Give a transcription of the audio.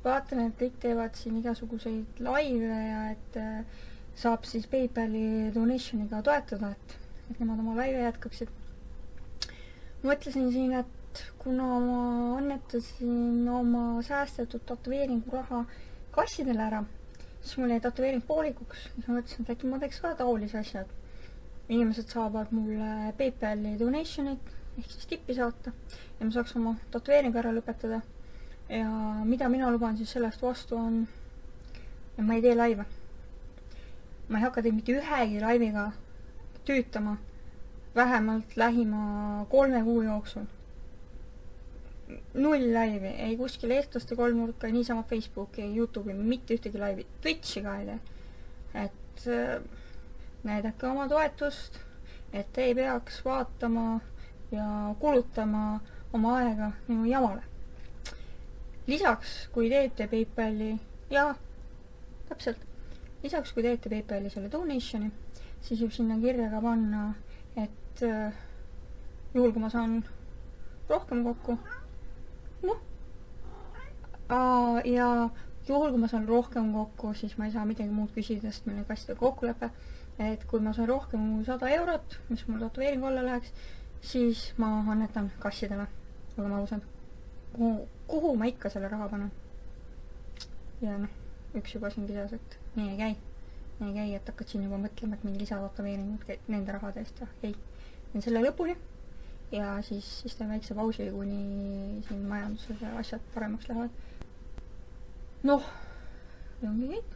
vaatan, et kõik teevad siin igasuguseid laive ja et saab siis PayPali donationiga toetada, et nemad oma laive jätkaksid. Mõtlesin siin, et kuna ma annetasin oma säästetud tatueeringu raha kassidele ära, siis mul jäi tatueering poolikuks. Siis ma mõtlesin, et äkki ma teeks ka taolise asjad. Inimesed saavad mulle PayPali donationit ehk siis tippi saata ja ma saaks oma tatueeringu ära lõpetada. Ja mida mina luban siis sellest vastu on, et ma ei tee laive. Ma ei hakka teid mitte ühegi laiviga tüütama vähemalt lähima 3 kuu jooksul. 0 laivi, ei kuskil eestlaste kolmnurka, niisama Facebooki, YouTube'i, mitte ühtegi laivi, Twitchi ka ei tee. Et näidake oma toetust, et ei peaks vaatama ja kulutama oma aega minu jamale. Lisaks, kui teete PayPali, lisaks, kui teete PayPali selle donationi, siis võib sinna kirja ka panna, et juhul, kui ma saan rohkem kokku, ja juhul, kui ma saan rohkem kokku, siis ma ei saa midagi muud küsida, sest meil on kasside kokkulepe, et kui ma saan rohkem kui 100 eurot, mis mul tatueeringu alla läheks, siis ma annetan kassidele, olema ausad. Kuhu ma ikka selle raha panen? Ja üks juba siin kisas, et nii ei käi, et hakkad siin juba mõtlema, et mingi lisatatoveeringud nende rahade eest ja ei. Selle lõpuni ja siis teen väikse pausi, kuni siin majanduses ja asjad paremaks lähevad. Ja ongi kõik.